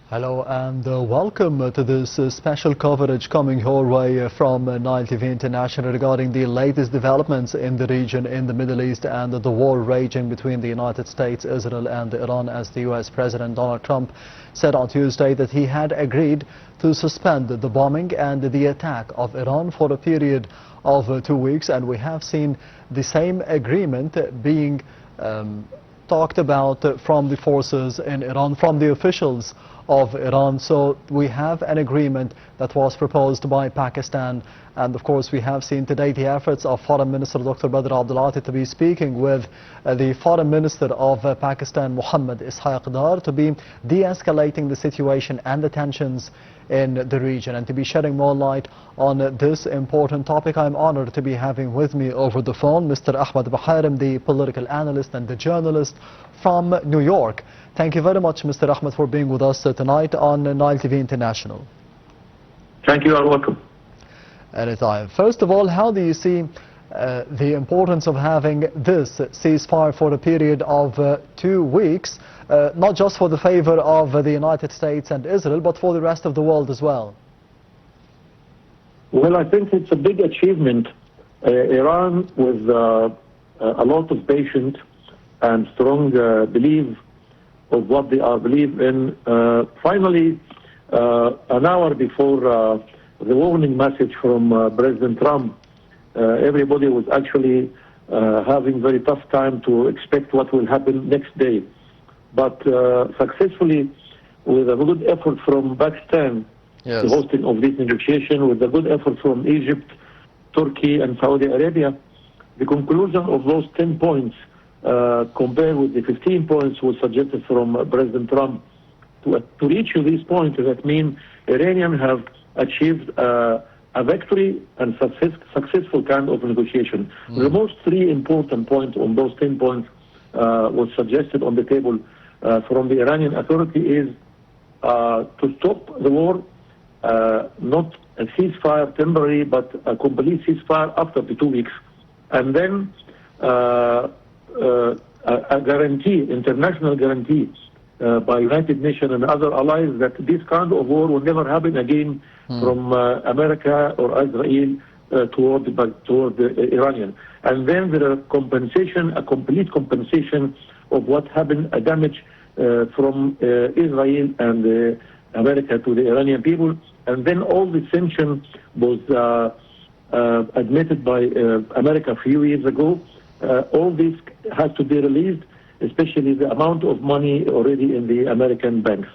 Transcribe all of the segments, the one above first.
Hello and welcome to this special coverage coming your way from Nile TV International regarding the latest developments in the region, in the Middle East, and the war raging between the United States, Israel and Iran, as the US President Donald Trump said on Tuesday that he had agreed to suspend the bombing and the attack of Iran for a period of 2 weeks, and we have seen the same agreement being talked about from the forces in Iran, from the officials of Iran. So we have an agreement that was proposed by Pakistan, and of course we have seen today the efforts of Foreign Minister Dr. Badr Abdulati to be speaking with the Foreign Minister of Pakistan, Mohammed Ishaq Dar, to be de-escalating the situation and the tensions in the region and to be shedding more light on this important topic. I'm honored to be having with me over the phone Mr. Ahmed, the political analyst and the journalist from New York. Thank you very much, Mr. Ahmed, for being with us tonight on Nile TV International. Thank you, you're welcome. Anytime. First of all, how do you see the importance of having this ceasefire for a period of 2 weeks, not just for the favor of the United States and Israel, but for the rest of the world as well? Well, I think it's a big achievement. Iran, with a lot of patience and strong belief of what they are believe in, finally, an hour before the warning message from President Trump, everybody was actually having very tough time to expect what will happen next day. But successfully, with a good effort from Pakistan, yes, the hosting of this negotiation, with a good effort from Egypt, Turkey and Saudi Arabia, the conclusion of those 10 points compared with the 15 points was suggested from President Trump. To reach these points, that means Iranians have achieved a victory and successful kind of negotiation. The most 3 important points on those 10 points was suggested on the table from the Iranian authority is to stop the war, not a ceasefire temporary, but a complete ceasefire after the 2 weeks, and then a guarantee, international guarantee by United Nations and other allies that this kind of war will never happen again from America or Israel toward the Iranian. And then there are compensation, a complete compensation of what happened, a damage from Israel and America to the Iranian people. And then all the sanctions was admitted by America a few years ago. All this has to be released, especially the amount of money already in the American banks.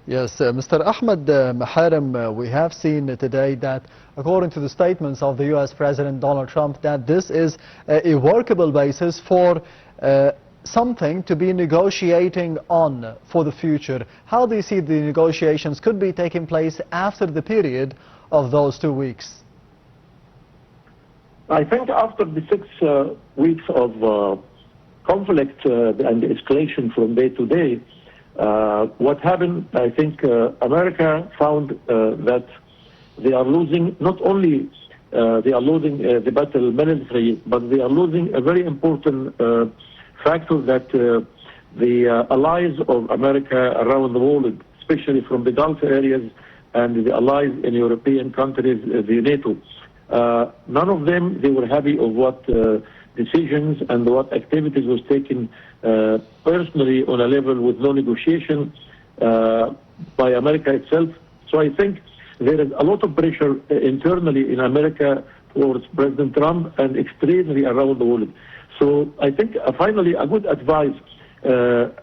Yes, Mr. Ahmed Maharem, we have seen today that, according to the statements of the US President Donald Trump, that this is a workable basis for something to be negotiating on for the future. How do you see the negotiations could be taking place after the period of those 2 weeks? I think after the 6 weeks of conflict and escalation from day to day, what happened, I think America found that they are losing, not only they are losing the battle military, but they are losing a very important factor that the allies of America around the world, especially from the Gulf areas and the allies in European countries, the NATO, none of them, they were happy of what decisions and what activities was taken personally on a level with no negotiation by America itself. So I think there is a lot of pressure internally in America towards President Trump and externally around the world. So I think finally a good advice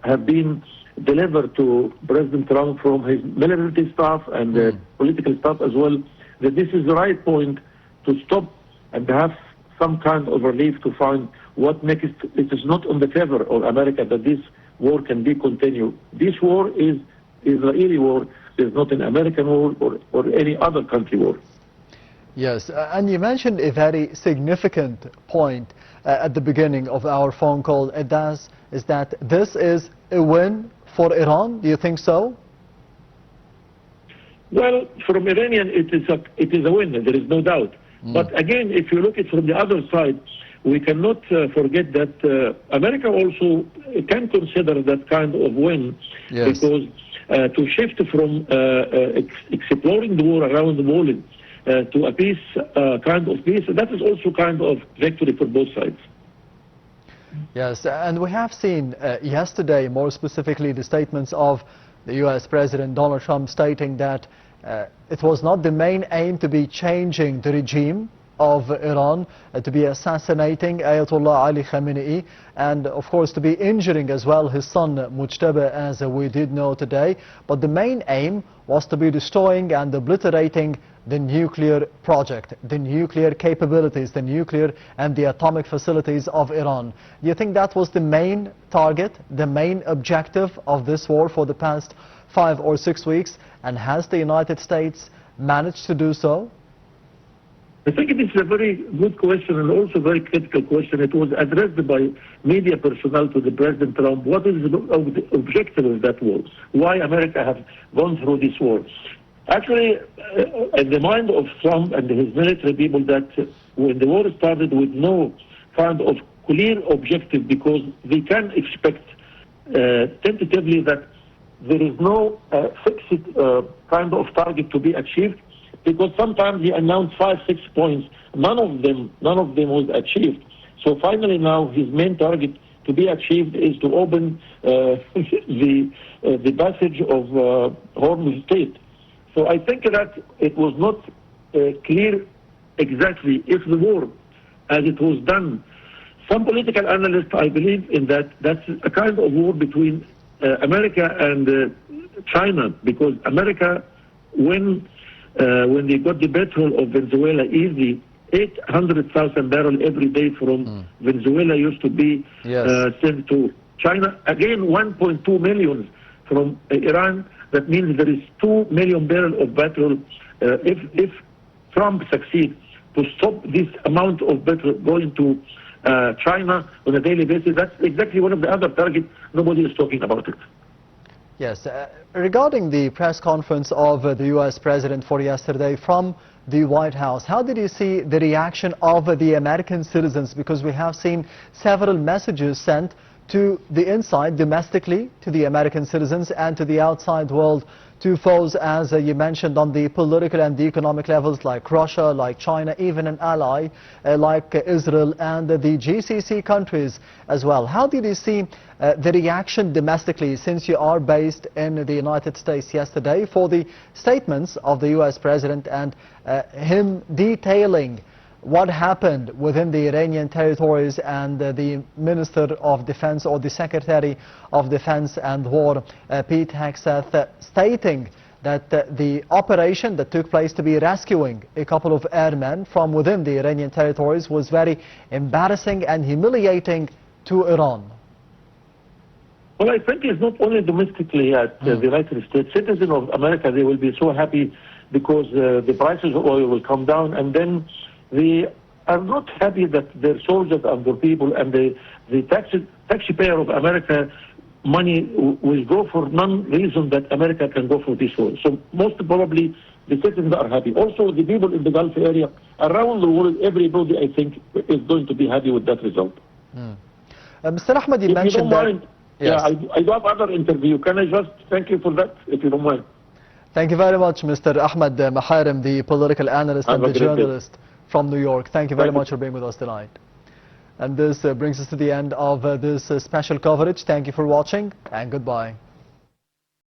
have been delivered to President Trump from his military staff and political staff as well, that this is the right point to stop and have some kind of relief to find what next. It is not on the favor of America that this war can be continued. This war is Israeli war, is not an American war or any other country war. Yes, and you mentioned a very significant point at the beginning of our phone call. Is that this is a win for Iran? Do you think so? Well, from Iranian, it is a win. There is no doubt. But again, if you look at it from the other side, we cannot forget that America also can consider that kind of win, yes, because to shift from exploring the war around the world to a peace, kind of peace, that is also kind of victory for both sides. Yes, and we have seen yesterday, more specifically, the statements of the U.S. President Donald Trump stating that it was not the main aim to be changing the regime of Iran, to be assassinating Ayatollah Ali Khamenei, and of course to be injuring as well his son Mujtaba, as we did know today. But the main aim was to be destroying and obliterating the nuclear project, the nuclear capabilities, the nuclear and the atomic facilities of Iran. Do you think that was the main target, the main objective of this war for the past 5 or 6 weeks? And has the United States managed to do so? I think it is a very good question and also a very critical question. It was addressed by media personnel to the President Trump. What is the objective of that war? Why America has gone through this war? Actually, in the mind of Trump and his military people, that when the war started with no kind of clear objective, because they can expect tentatively that there is no fixed kind of target to be achieved, because sometimes he announced 5, 6 points. None of them was achieved. So finally now his main target to be achieved is to open the passage of Hormuz Strait. So I think that it was not clear exactly if the war, as it was done. Some political analysts, I believe in that, that's a kind of war between America and China, because America, when they got the petrol of Venezuela easy, 800,000 barrels every day from Venezuela used to be sent to China. Again, 1.2 million from Iran. That means there is 2 million barrels of petrol. If Trump succeeds to stop this amount of petrol going to China on a daily basis, that's exactly one of the other targets. Nobody is talking about it. Yes, regarding the press conference of the U.S. President for yesterday from the White House, how did you see the reaction of the American citizens? Because we have seen several messages sent to the inside, domestically, to the American citizens and to the outside world, to foes, as you mentioned, on the political and the economic levels, like Russia, like China, even an ally like Israel and the GCC countries as well. How did you see the reaction domestically, since you are based in the United States, yesterday, for the statements of the U.S. President and him detailing what happened within the Iranian territories, and the Minister of Defense, or the Secretary of Defense and War, Pete Hegseth, stating that the operation that took place to be rescuing a couple of airmen from within the Iranian territories was very embarrassing and humiliating to Iran? Well, I think it's not only domestically at the United States. Citizens of America, they will be so happy because the prices of oil will come down, and then they are not happy that their soldiers and their people and the taxpayer of America money will go for non-reason that America can go for this war. So most probably the citizens are happy. Also the people in the Gulf area, around the world, everybody I think is going to be happy with that result. Mr. Ahmed, you mentioned that... Yes. Yeah, I do have other interview. Can I just thank you for that, if you don't mind? Thank you very much, Mr. Ahmed Maharem, the political analyst and the journalist from New York. Thank you very much for being with us tonight. And this brings us to the end of this special coverage. Thank you for watching, and goodbye.